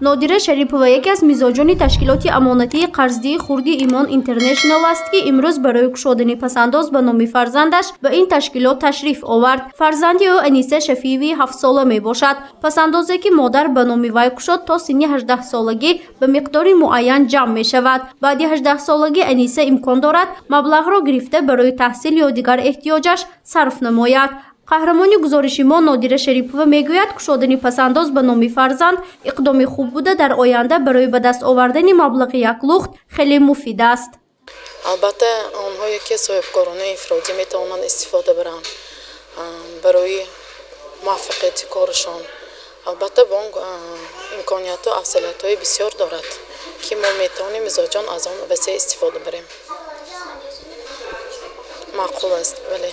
نادره شریپова یکی از میزاجان تشکیلات امانتی قرضی خردی ایمان اینترنشنال است که امروز برای گشودن پسنداز به نام فرزندش به این تشکیلات تشریف آورد. فرزند او انیسه شفیوی 7 ساله می باشد. پسندازی که مادر به نام وی گشود تا سن 18 سالگی به مقداری معین جمع می شود. بعد 18 سالگی انیسه امکان دارد مبلغ را گرفته برای تحصیل یا دیگر احتیاجش صرف نماید. قهرمانی گزارش ما نادره شریپова میگوید گشودن پسنداز به نام فرزند اقدام خوب بوده در آینده برای به دست آوردن مبلغ یک لخت خیلی مفید است. البته آنهایی که صاحبکارانه افرادی میتوانند استفاده برند برای موفقیت کارشان. البته بانک امکانیت و افضلیت های بسیار دارد که ما میتوانیم میزاجان از آن وسیع استفاده بریم. معقول است ولی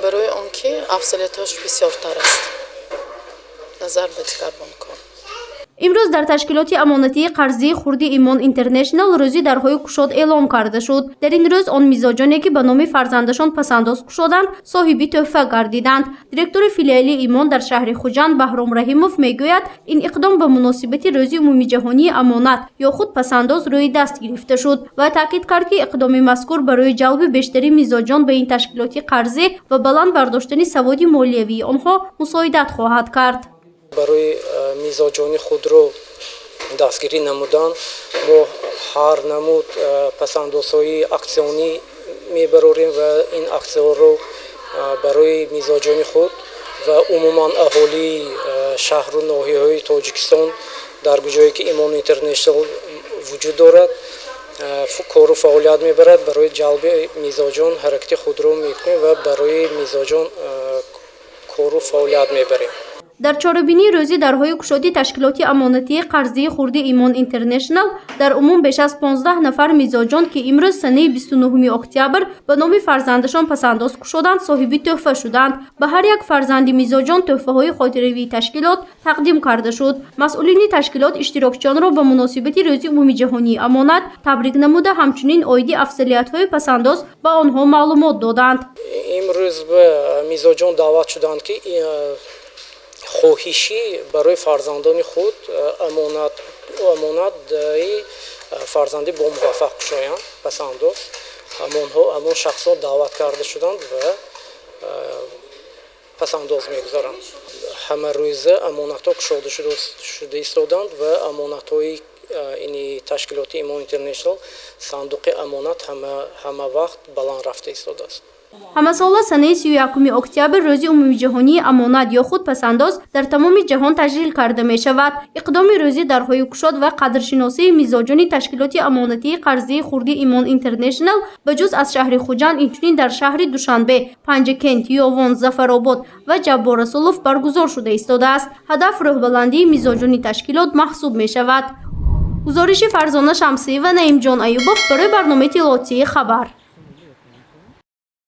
برای آنکه افضلیتش بسیارتر است نظر به دیگر بانک‌ها. امروز در تشکیلات امانتی قرضی خردی ایمان اینترنشنال روزی درهای گشاد اعلام کرده شد. در این روز آن میزاجانی که به نام فرزندشان پسنداز گشودند صاحبی تحفه گردیدند. دیرکتور فیلیالی ایمان در شهر خوجند بهرام رحیموف میگوید این اقدام به مناسبت روز عمومی جهانی امانت یا خود پسنداز روی دست گرفته شد و تاکید کرد که اقدام مذکور برای جلب بیشتری میزاجان به این تشکیلات قرضی و بلند برداشتن سواد مالیوی آنها مساعدت خواهد کرد. برای میزاجان خود رو دستگیری نمودن ما هر نمود پسندازهای اکسیونی میبریم و این اکسیون رو برای میزاجان خود و عموما اهالی شهر و ناحیه‌های تاجیکستان در جایی که ایمان اینترنشنال وجود دارد کار و فعالیت میبرد. برای جلب میزاجان حرکت خود رو میکنیم و برای میزاجان کار و فعالیت میبریم. در چاره‌بینی روزی درهای گشادی تشکیلات امانتی قرضی خردی ایمان اینترنشنال در عموم بیش از 15 نفر میزاجان که امروز سنه 29 اکتبر به نام فرزندشان پسنداز گشودند صاحبی تحفه شدند. به هر یک فرزند میزاجان تحفه های خاطروی تشکیلات تقدیم کرده شد. مسئولین تشکیلات اشتراکچیان را به مناسبت روز عمومی جهانی امانت تبریک نموده همچنین عاید افضلیت های پسنداز به آنها معلومات دادند. امروز به میزاجان دعوت شدند که خواهشی برای فرزندان خود امانت فرزندی با موفق شویند پسنداز همون شخصا دعوت کرده شدند و پسنداز میگذارند. همه روزه امانت ها گشوده شده ایستادند و امانت های این تشکیلات ایمان اینترنشنال صندوق امانت همه وقت بلند رفته ایستاده است. همه ساله سنه 31 اکتبر روز عمومی جهانی امانت یا خود پسنداز در تمام جهان تجلیل کرده می شود. اقدام روزی درهای گشاد و قدرشناسی میزاجان تشکیلات امانتی قرضی خردی ایمان اینترنشنال به جز از شهر خوجند اینچنین در شهر دوشنبه، پنجکنت، یاوان، ظفرآباد و جبار رسولوف برگزار شده ایستاده است. هدف روحبلندی میزاجان تشکیلات محسوب می شود. گزارش فرزانه شمسی و نعیم جان ایوبوف برای برنامه اطلاعاتی خبر.